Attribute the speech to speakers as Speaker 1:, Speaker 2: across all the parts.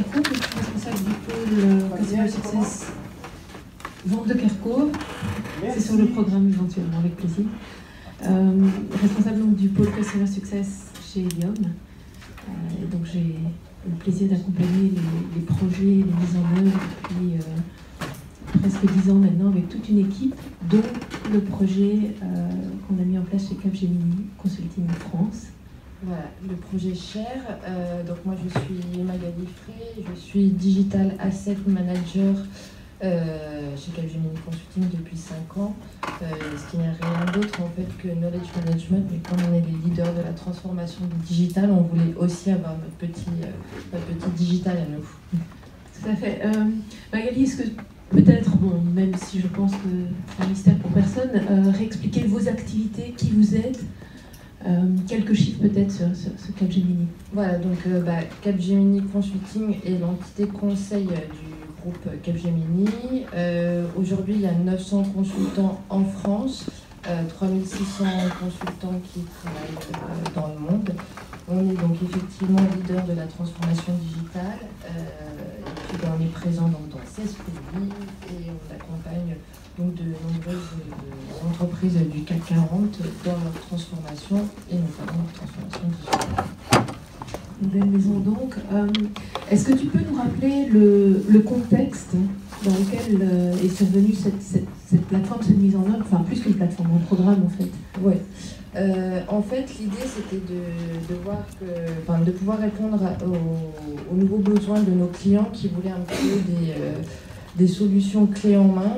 Speaker 1: Carrefour, je suis responsable du pôle Customer Success Vente de Carrefour. C'est sur le programme éventuellement, avec plaisir. Responsable donc, du pôle Customer Success chez Helium. Et donc j'ai le plaisir d'accompagner les projets, les mises en œuvre depuis presque 10 ans maintenant avec toute une équipe, dont le projet qu'on a mis en place chez Capgemini Consulting France.
Speaker 2: Voilà, le projet Share. Donc moi je suis Magali Frey, je suis Digital Asset Manager chez Capgemini Consulting depuis 5 ans, ce qui n'est rien d'autre en fait que Knowledge Management, mais comme on est les leaders de la transformation du digital, on voulait aussi avoir notre petit digital à nous.
Speaker 1: Tout à fait. Magali, est-ce que peut-être, bon, même si je pense que c'est un mystère pour personne, réexpliquer vos activités, qui vous êtes, quelques chiffres peut-être sur Capgemini.
Speaker 2: Voilà, donc Capgemini Consulting est l'entité conseil du groupe Capgemini. Aujourd'hui, il y a 900 consultants en France, 3600 consultants qui travaillent dans le monde. On est donc effectivement leader de la transformation digitale. Et puis, on est présent donc, dans 16 pays et on accompagne donc, de nombreuses entreprises du CAC 40 dans leur transformation et notamment leur transformation digitale.
Speaker 1: Une belle maison donc. Est-ce que tu peux nous rappeler le contexte dans lequel est survenue cette plateforme, cette mise en œuvre, enfin plus qu'une plateforme, un programme en fait?
Speaker 2: Oui. En fait, l'idée c'était de pouvoir répondre aux nouveaux besoins de nos clients qui voulaient un peu des solutions clés en main,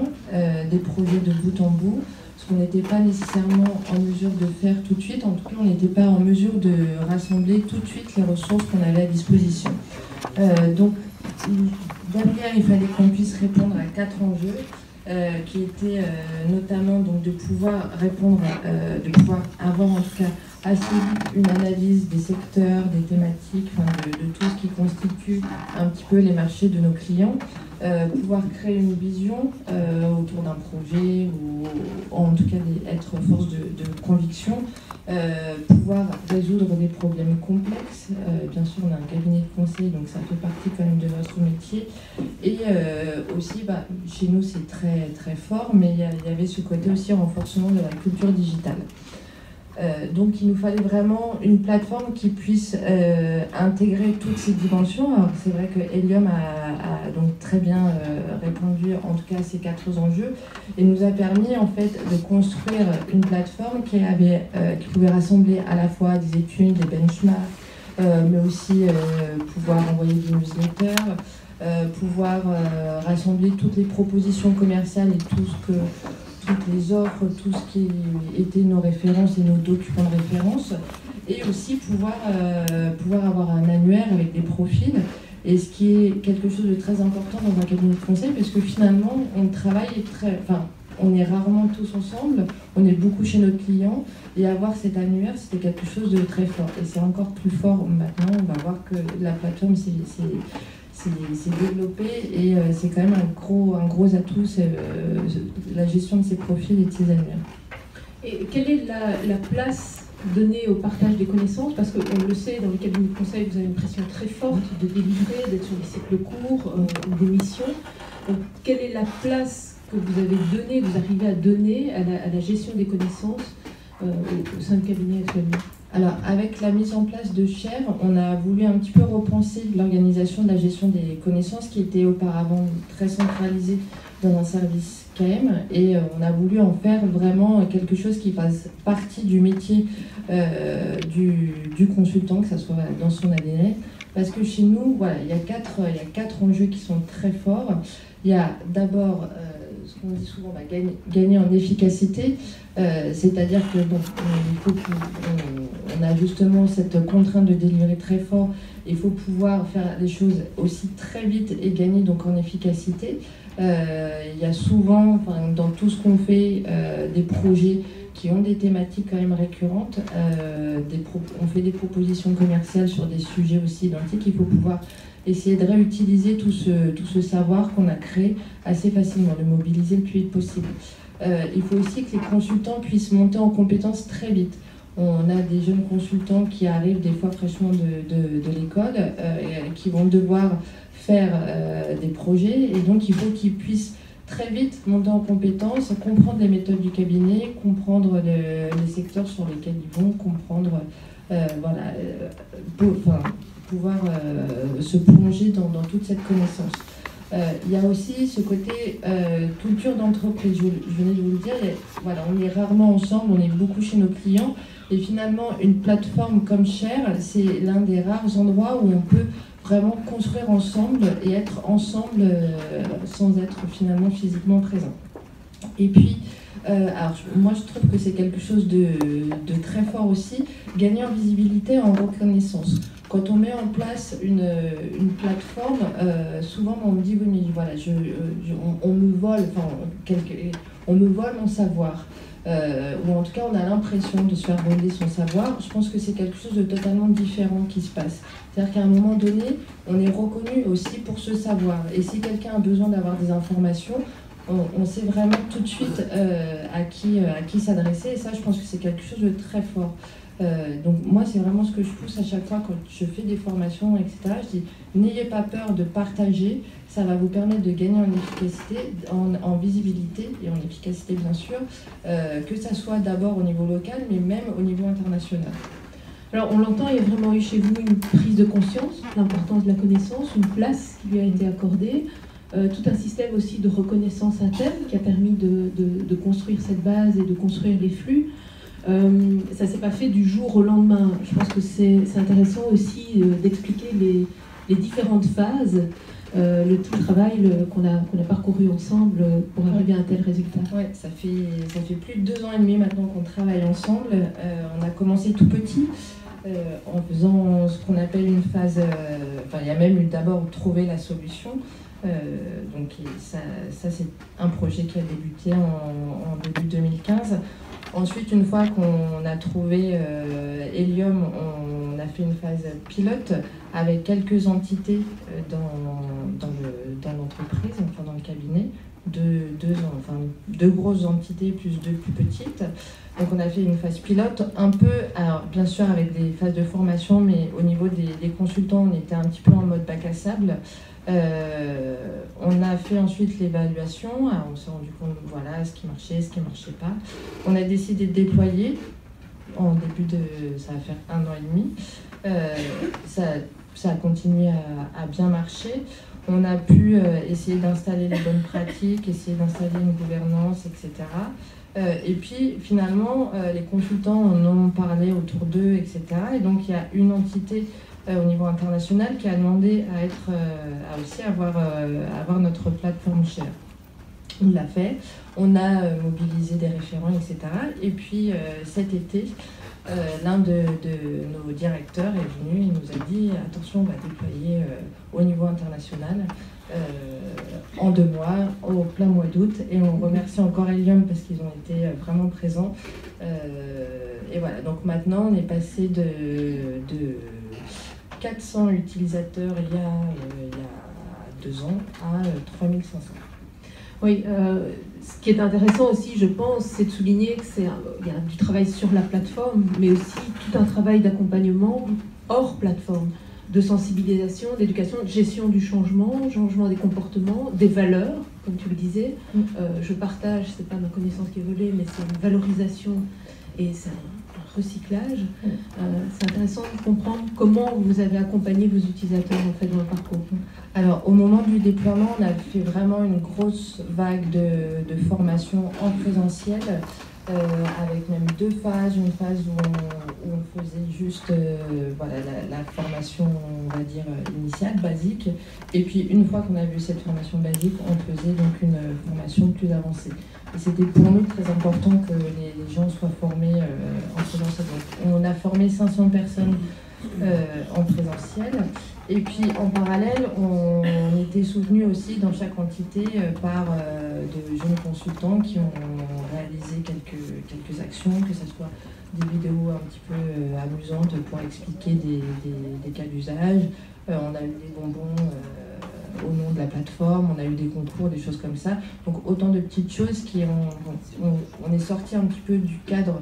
Speaker 2: des projets de bout en bout. Ce qu'on n'était pas nécessairement en mesure de faire tout de suite. En tout cas, on n'était pas en mesure de rassembler tout de suite les ressources qu'on avait à disposition. Donc, derrière, il fallait qu'on puisse répondre à 4 enjeux, qui étaient notamment donc, de pouvoir répondre, de pouvoir avoir en tout cas assez vite une analyse des secteurs, des thématiques, de tout ce qui constitue un petit peu les marchés de nos clients. Pouvoir créer une vision autour d'un projet ou en tout cas être force de conviction, pouvoir résoudre des problèmes complexes. Bien sûr, on a un cabinet de conseil, donc ça fait partie quand même de notre métier. Et aussi, chez nous, c'est très, très fort, mais il y avait ce côté aussi renforcement de la culture digitale. Donc il nous fallait vraiment une plateforme qui puisse intégrer toutes ces dimensions. Alors c'est vrai que Helium a donc très bien répondu en tout cas à ces 4 enjeux et nous a permis en fait de construire une plateforme qui pouvait rassembler à la fois des études, des benchmarks, mais aussi pouvoir envoyer des newsletters, pouvoir rassembler toutes les propositions commerciales et toutes les offres, tout ce qui était nos références et nos documents de référence, et aussi pouvoir avoir un annuaire avec des profils, et ce qui est quelque chose de très important dans un cabinet de conseil, parce que finalement, on est rarement tous ensemble, on est beaucoup chez nos clients, et avoir cet annuaire, c'était quelque chose de très fort. Et c'est encore plus fort maintenant, on va voir que la plateforme, c'est développé et c'est quand même un gros atout, c'est la gestion de ces profils et de ces annuaires.
Speaker 1: Et quelle est la place donnée au partage des connaissances? Parce qu'on le sait, dans les cabinets de conseil, vous avez une pression très forte de délivrer, d'être sur des cycles courts, des missions. Donc, quelle est la place que vous avez donnée, vous arrivez à donner à la gestion des connaissances au sein du cabinet actuellement?
Speaker 2: Alors, avec la mise en place de Share, on a voulu un petit peu repenser l'organisation de la gestion des connaissances qui était auparavant très centralisée dans un service KM, et on a voulu en faire vraiment quelque chose qui fasse partie du métier du consultant, que ça soit dans son ADN. Parce que chez nous, voilà, il y a quatre enjeux qui sont très forts. Il y a d'abord ce qu'on dit souvent, gagner en efficacité, c'est-à-dire que on a justement cette contrainte de délivrer très fort. Il faut pouvoir faire les choses aussi très vite et gagner donc en efficacité. Il y a souvent, dans tout ce qu'on fait, des projets qui ont des thématiques quand même récurrentes. On fait des propositions commerciales sur des sujets aussi identiques. Il faut pouvoir essayer de réutiliser tout ce savoir qu'on a créé assez facilement, de mobiliser le plus vite possible. Il faut aussi que les consultants puissent monter en compétences très vite. On a des jeunes consultants qui arrivent des fois fraîchement de l'école, qui vont devoir faire des projets, et donc il faut qu'ils puissent très vite monter en compétences, comprendre les méthodes du cabinet, comprendre les secteurs sur lesquels ils vont, comprendre, pouvoir se plonger dans toute cette connaissance. Il y a aussi ce côté culture d'entreprise, je venais de vous le dire, on est rarement ensemble, on est beaucoup chez nos clients, et finalement une plateforme comme Share, c'est l'un des rares endroits où on peut vraiment construire ensemble et être ensemble sans être finalement physiquement présent. Et puis, moi je trouve que c'est quelque chose de très fort aussi, gagner en visibilité, en reconnaissance. Quand on met en place une plateforme, souvent on me dit oui mais voilà, on me vole, on me vole mon savoir. Ou en tout cas on a l'impression de se faire voler son savoir. Je pense que c'est quelque chose de totalement différent qui se passe. C'est-à-dire qu'à un moment donné, on est reconnu aussi pour ce savoir. Et si quelqu'un a besoin d'avoir des informations, on sait vraiment tout de suite à qui s'adresser. Et ça, je pense que c'est quelque chose de très fort. Donc moi, c'est vraiment ce que je pousse à chaque fois quand je fais des formations, etc. Je dis, n'ayez pas peur de partager. Ça va vous permettre de gagner en efficacité, en visibilité et en efficacité, bien sûr, que ça soit d'abord au niveau local, mais même au niveau international.
Speaker 1: Alors on l'entend, il y a vraiment eu chez vous une prise de conscience de l'importance de la connaissance, une place qui lui a été accordée, tout un système aussi de reconnaissance interne qui a permis de construire cette base et de construire les flux. Ça ne s'est pas fait du jour au lendemain. Je pense que c'est intéressant aussi d'expliquer les différentes phases, tout le travail qu'on a parcouru ensemble pour arriver à un tel résultat.
Speaker 2: Oui, ça fait plus de 2 ans et demi maintenant qu'on travaille ensemble. On a commencé tout petit, en faisant ce qu'on appelle une phase... il y a même eu d'abord trouver la solution. Donc ça c'est un projet qui a débuté en début 2015. Ensuite, une fois qu'on a trouvé Helium, on a fait une phase pilote avec quelques entités dans l'entreprise, enfin dans le cabinet, deux grosses entités plus 2 plus petites. Donc on a fait une phase pilote, un peu, alors bien sûr avec des phases de formation, mais au niveau des consultants, on était un petit peu en mode bac à sable. On a fait ensuite l'évaluation, on s'est rendu compte voilà, ce qui marchait, ce qui ne marchait pas. On a décidé de déployer, ça va faire 1 an et demi. Ça a continué à bien marcher. On a pu essayer d'installer les bonnes pratiques, essayer d'installer une gouvernance, etc. Et puis finalement, les consultants en ont parlé autour d'eux, etc. Et donc il y a une entité au niveau international qui a demandé à aussi avoir notre plateforme Share. On l'a fait, on a mobilisé des référents, etc. Et puis cet été, l'un de nos directeurs est venu et nous a dit attention, on va déployer au niveau international en 2 mois, au plein mois d'août. Et on remercie encore Helium parce qu'ils ont été vraiment présents. Et voilà, donc maintenant on est passé de 400 utilisateurs il y a 2 ans à 3500.
Speaker 1: Oui, ce qui est intéressant aussi, je pense, c'est de souligner qu'il y a du travail sur la plateforme, mais aussi tout un travail d'accompagnement hors plateforme, de sensibilisation, d'éducation, de gestion du changement des comportements, des valeurs, comme tu le disais. Je partage, c'est pas ma connaissance qui est volée, mais c'est une valorisation et c'est un recyclage. C'est intéressant de comprendre comment vous avez accompagné vos utilisateurs en fait dans le parcours.
Speaker 2: Alors, au moment du déploiement, on a fait vraiment une grosse vague de formation en présentiel, avec même 2 phases. Une phase où on faisait juste la formation, on va dire, initiale, basique. Et puis, une fois qu'on a vu cette formation basique, on faisait donc une formation plus avancée. Et c'était pour nous très important que les gens soient formés en présentiel. Donc, on a formé 500 personnes en présentiel. Et puis en parallèle, on était soutenus aussi dans chaque entité par de jeunes consultants qui ont réalisé quelques actions, que ce soit des vidéos un petit peu amusantes pour expliquer des cas d'usage. On a eu des bonbons au nom de la plateforme, on a eu des concours, des choses comme ça. Donc autant de petites choses qui on est sorti un petit peu du cadre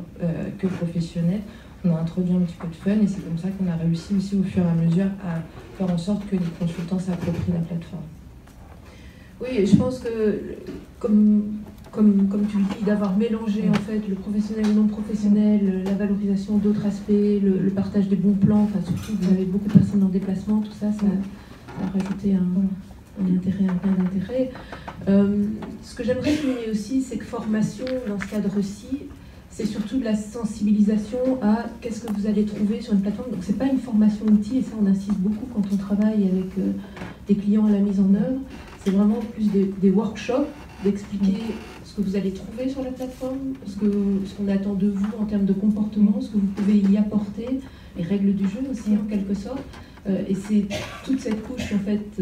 Speaker 2: que professionnel. On a introduit un petit peu de fun et c'est comme ça qu'on a réussi aussi au fur et à mesure à faire en sorte que les consultants s'approprient la plateforme.
Speaker 1: Oui, je pense que comme tu le dis, d'avoir mélangé en fait le professionnel et le non professionnel, la valorisation d'autres aspects, le partage des bons plans, enfin surtout vous avez beaucoup de personnes en déplacement, tout ça, ça a rajouté un intérêt, un gain d'intérêt. Ce que j'aimerais souligner aussi, c'est que formation dans ce cadre-ci, c'est surtout de la sensibilisation à qu'est-ce que vous allez trouver sur une plateforme. Donc c'est pas une formation outil, et ça on insiste beaucoup quand on travaille avec des clients à la mise en œuvre. C'est vraiment plus des workshops, d'expliquer ce que vous allez trouver sur la plateforme, ce qu'on attend de vous en termes de comportement, ce que vous pouvez y apporter, les règles du jeu aussi en quelque sorte. Et c'est toute cette couche en fait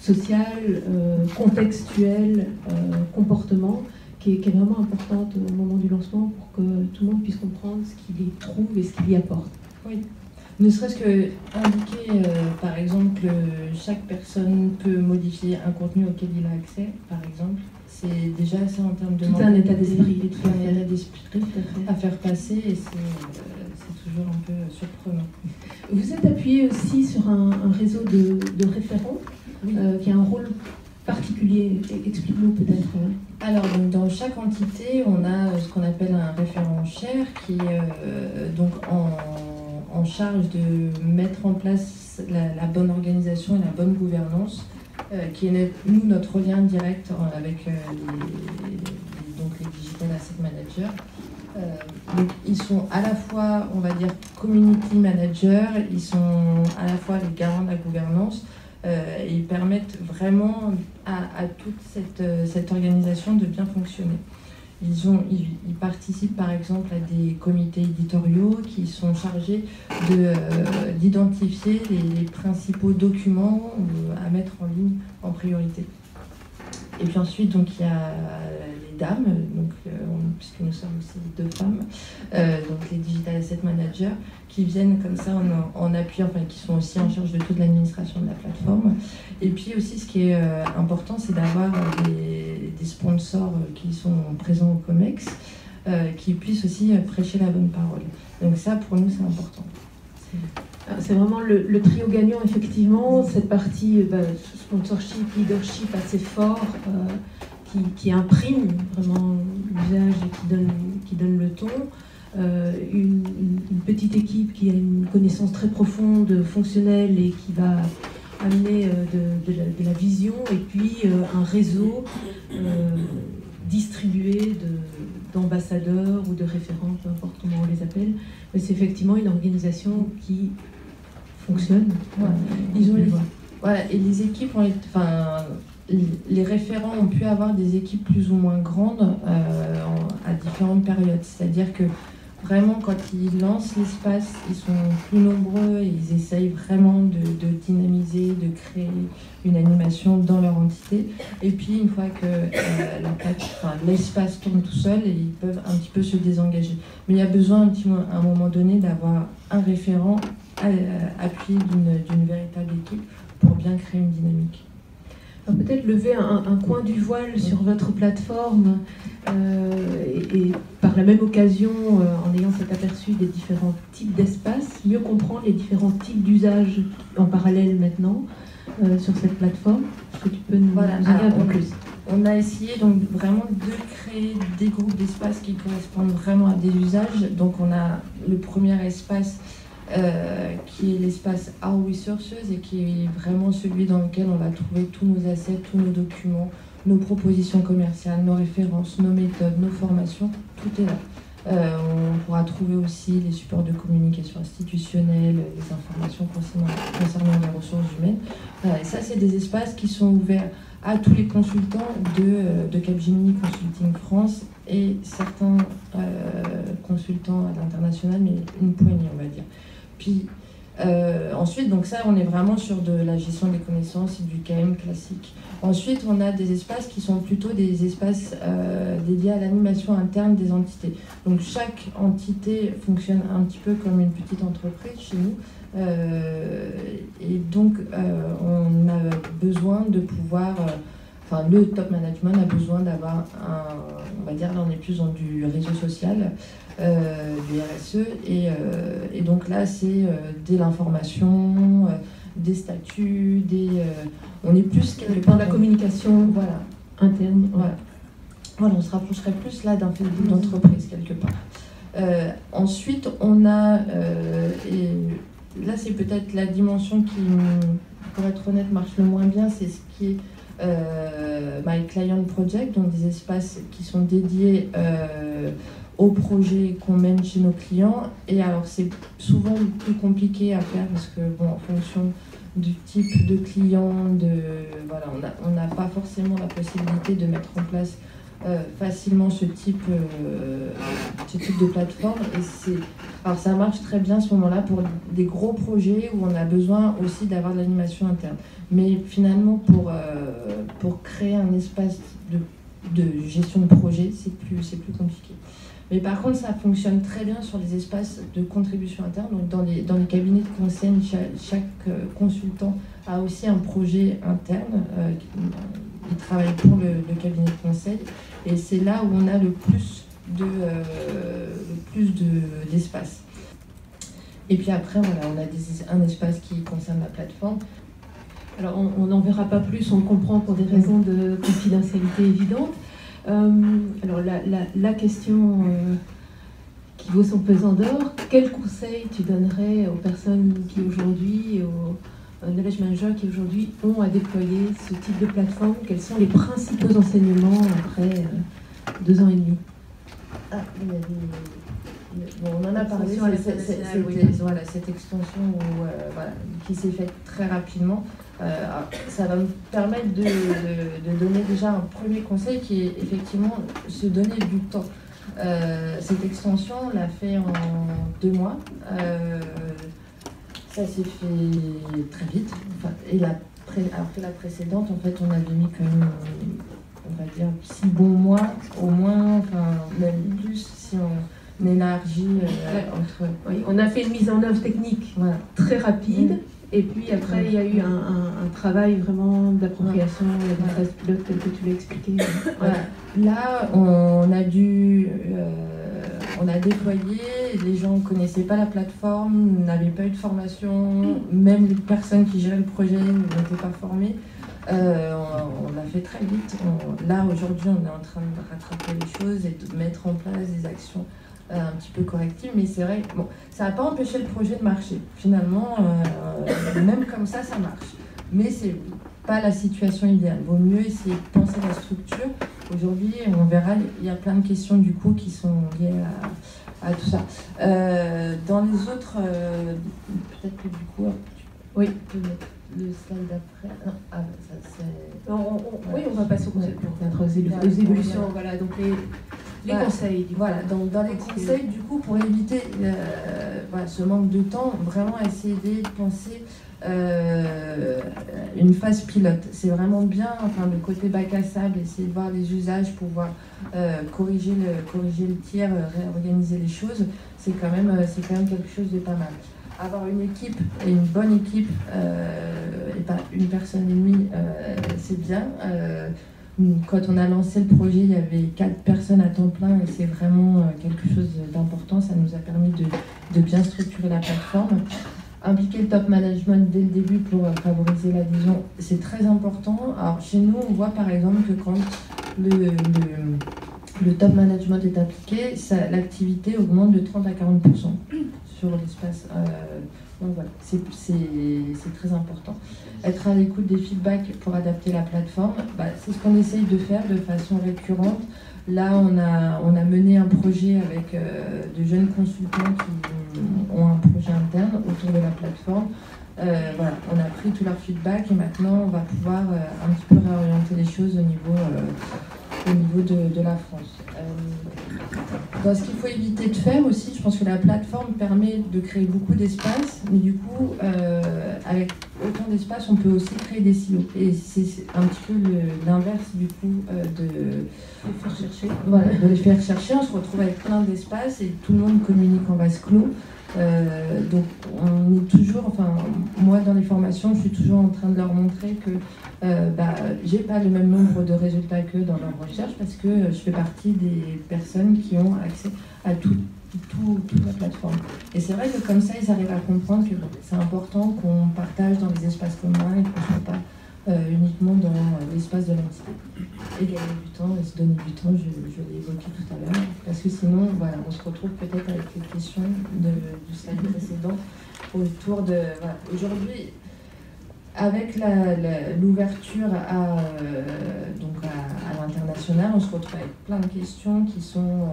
Speaker 1: sociale, contextuelle, comportement, qui est vraiment importante au moment du lancement pour que tout le monde puisse comprendre ce qu'il y trouve et ce qu'il y apporte.
Speaker 2: Oui. Ne serait-ce que indiquer, par exemple, que chaque personne peut modifier un contenu auquel il a accès, par exemple, c'est déjà ça en termes de
Speaker 1: tout un état d'esprit,
Speaker 2: à faire passer et c'est toujours un peu surprenant.
Speaker 1: Vous êtes appuyé aussi sur un réseau de référents qui a un rôle particulier. Explique-nous peut-être.
Speaker 2: Alors, donc, dans chaque entité, on a ce qu'on appelle un référent chair qui est donc en charge de mettre en place la bonne organisation et la bonne gouvernance, qui est nous notre lien direct avec donc les digital asset managers. Donc ils sont à la fois, on va dire, community managers, ils sont à la fois les garants de la gouvernance, et ils permettent vraiment à toute cette organisation de bien fonctionner. Ils participent par exemple à des comités éditoriaux qui sont chargés d'identifier les principaux documents à mettre en ligne en priorité. Et puis ensuite, donc, il y a les dames, donc, puisque nous sommes aussi deux femmes, donc les Digital Asset Managers, qui viennent comme ça en appui, enfin qui sont aussi en charge de toute l'administration de la plateforme. Et puis aussi, ce qui est important, c'est d'avoir des sponsors qui sont présents au COMEX, qui puissent aussi prêcher la bonne parole. Donc ça, pour nous, c'est important.
Speaker 1: C'est vraiment le trio gagnant, effectivement, cette partie sponsorship, leadership assez fort, qui imprime vraiment l'usage et qui donne le ton. Une petite équipe qui a une connaissance très profonde, fonctionnelle et qui va amener de la vision, et puis un réseau distribué d'ambassadeurs ou de référents, peu importe comment on les appelle. Mais c'est effectivement une organisation qui fonctionne.
Speaker 2: Voilà, et les équipes les référents ont pu avoir des équipes plus ou moins grandes à différentes périodes. C'est-à-dire que vraiment, quand ils lancent l'espace, ils sont plus nombreux et ils essayent vraiment de dynamiser, de créer une animation dans leur entité. Et puis, une fois que l'espace tourne tout seul, ils peuvent un petit peu se désengager. Mais il y a besoin, à un moment donné, d'avoir un référent appuyé d'une véritable équipe pour bien créer une dynamique.
Speaker 1: Peut-être lever un coin du voile sur votre plateforme et par la même occasion, en ayant cet aperçu des différents types d'espaces, mieux comprendre les différents types d'usages en parallèle maintenant sur cette plateforme. Est-ce que tu peux nous dire un peu plus ?
Speaker 2: On a essayé donc vraiment de créer des groupes d'espaces qui correspondent vraiment à des usages. Donc on a le premier espace qui est l'espace Our Resources et qui est vraiment celui dans lequel on va trouver tous nos assets, tous nos documents, nos propositions commerciales, nos références, nos méthodes, nos formations, tout est là. On pourra trouver aussi les supports de communication institutionnelle, les informations concernant les ressources humaines. Et ça, c'est des espaces qui sont ouverts à tous les consultants de Capgemini Consulting France et certains consultants à l'international, mais une poignée, on va dire. Puis, Ensuite, donc ça, on est vraiment sur de la gestion des connaissances et du KM classique. Ensuite, on a des espaces qui sont plutôt des espaces dédiés à l'animation interne des entités. Donc chaque entité fonctionne un petit peu comme une petite entreprise chez nous. Et donc, on a besoin de pouvoir... Enfin, le top management a besoin d'avoir on va dire, là on est plus dans du réseau social, du RSE, et donc là c'est de l'information, des statuts, on est plus quelque part
Speaker 1: dans la communication,
Speaker 2: voilà,
Speaker 1: interne.
Speaker 2: Voilà, on se rapprocherait plus là d'un fait d'entreprise quelque part. Ensuite, on a, et là c'est peut-être la dimension qui, pour être honnête, marche le moins bien, c'est ce qui est My Client Project, donc des espaces qui sont dédiés aux projets qu'on mène chez nos clients. Et alors c'est souvent plus compliqué à faire parce que bon, en fonction du type de client, voilà, on n'a pas forcément la possibilité de mettre en place facilement ce type de plateforme. Alors ça marche très bien à ce moment-là pour des gros projets où on a besoin aussi d'avoir de l'animation interne. Mais finalement, pour créer un espace de gestion de projet, c'est plus compliqué. Mais par contre, ça fonctionne très bien sur les espaces de contribution interne. Donc dans les cabinets de conseil, chaque consultant a aussi un projet interne. Il travaille pour le cabinet de conseil. Et c'est là où on a le plus d'espace. Et puis après, voilà, on a un espace qui concerne la plateforme.
Speaker 1: Alors, on n'en verra pas plus, on le comprend pour des raisons de confidentialité évidentes. Alors, la question qui vaut son pesant d'or, quel conseil tu donnerais aux personnes qui aujourd'hui, aux knowledge managers qui aujourd'hui ont à déployer ce type de plateforme? Quels sont les principaux enseignements après 2 ans et demi?
Speaker 2: Bon, on en a parlé, voilà, cette extension qui s'est faite très rapidement. Ça va me permettre de donner déjà un premier conseil qui est effectivement se donner du temps. Cette extension, on l'a fait en 2 mois. Ça s'est fait très vite. Enfin, alors que la précédente, en fait, on avait mis quand même, on va dire, 6 bons mois au moins, enfin, même plus si on élargit entre...
Speaker 1: Oui, on a fait une mise en œuvre technique très rapide. Et puis après, il y a eu un travail vraiment d'appropriation, la phase pilote telle que tu l'as expliqué.
Speaker 2: Là, on a déployé, les gens ne connaissaient pas la plateforme, n'avaient pas eu de formation, même les personnes qui géraient le projet n'étaient pas formées. On l'a fait très vite. Là, aujourd'hui, on est en train de rattraper les choses et de mettre en place des actions un petit peu correctives, mais c'est vrai, bon, ça n'a pas empêché le projet de marcher. Finalement, même comme ça marche. Mais c'est pas la situation idéale. Vaut mieux essayer de penser la structure. Aujourd'hui, on verra, il y a plein de questions du coup qui sont liées à tout ça. Dans les autres, peut-être que du coup,
Speaker 1: oui,
Speaker 2: tu peux mettre le slide d'après.
Speaker 1: Oui, on va passer aux évolutions. Voilà, donc les conseils.
Speaker 2: Voilà, dans les conseils, du coup, pour éviter ce manque de temps, vraiment essayer de penser une phase pilote. C'est vraiment bien, enfin, le côté bac à sable, essayer de voir les usages pour pouvoir corriger le tir, réorganiser les choses. C'est quand même quelque chose de pas mal. Avoir une équipe, et une bonne équipe, et pas une personne et demie, c'est bien. Quand on a lancé le projet, il y avait 4 personnes à temps plein et c'est vraiment quelque chose d'important. Ça nous a permis de bien structurer la plateforme. Impliquer le top management dès le début pour favoriser l'adhésion, c'est très important. Alors chez nous, on voit par exemple que quand le top management est impliqué, l'activité augmente de 30 à 40% sur l'espace. Donc voilà, c'est très important. Être à l'écoute des feedbacks pour adapter la plateforme, c'est ce qu'on essaye de faire de façon récurrente. Là, on a mené un projet avec de jeunes consultants qui ont un projet interne autour de la plateforme. Voilà, on a pris tout leur feedback et maintenant on va pouvoir un petit peu réorienter les choses au niveau de la France. Dans ce qu'il faut éviter de faire aussi, je pense que la plateforme permet de créer beaucoup d'espace, mais du coup, avec autant d'espace, on peut aussi créer des silos. Et c'est un petit peu l'inverse du coup de les faire chercher. Voilà, de les faire chercher, on se retrouve avec plein d'espace et tout le monde communique en vase clos. Donc on est toujours, enfin moi dans les formations, je suis toujours en train de leur montrer que j'ai pas le même nombre de résultats qu'eux dans leur recherche parce que je fais partie des personnes qui ont accès à toute la plateforme. Et c'est vrai que comme ça, ils arrivent à comprendre que c'est important qu'on partage dans les espaces communs et qu'on ne soit pas uniquement dans l'espace de l'entité. Et gagner du temps, et se donner du temps, je l'ai évoqué tout à l'heure, parce que sinon, voilà, on se retrouve peut-être avec les questions du slide précédent autour de... Voilà. Aujourd'hui, avec l'ouverture à l'international, on se retrouve avec plein de questions qui sont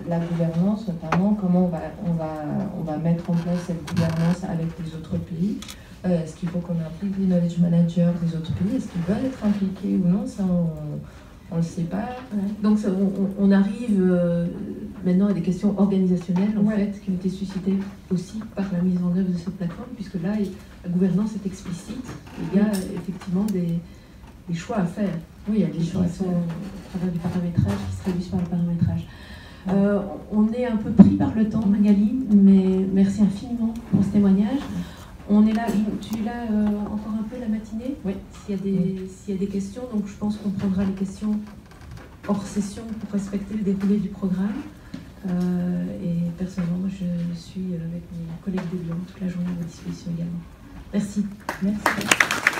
Speaker 2: la gouvernance, notamment comment on va mettre en place cette gouvernance avec les autres pays. Est-ce qu'il faut qu'on implique les knowledge managers des autres pays? Est-ce qu'ils veulent être impliqués ou non? Ça, on ne le sait pas.
Speaker 1: Ouais. Donc ça, on arrive maintenant à des questions organisationnelles en fait, qui ont été suscitées aussi par la mise en œuvre de cette plateforme, puisque là, la gouvernance est explicite. Il y a effectivement des choix à faire.
Speaker 2: Oui, il y a des choix
Speaker 1: qui sont au travers du paramétrage, qui se traduisent par le paramétrage. On est un peu pris par le temps, Magali, mais merci infiniment pour ce témoignage. On est là, tu es là encore un peu la matinée?
Speaker 2: Oui.
Speaker 1: S'il y a des questions, donc je pense qu'on prendra les questions hors session pour respecter le déroulé du programme. Et personnellement, moi, je suis avec mes collègues de Lyon toute la journée à votre disposition également. Merci.
Speaker 2: Merci.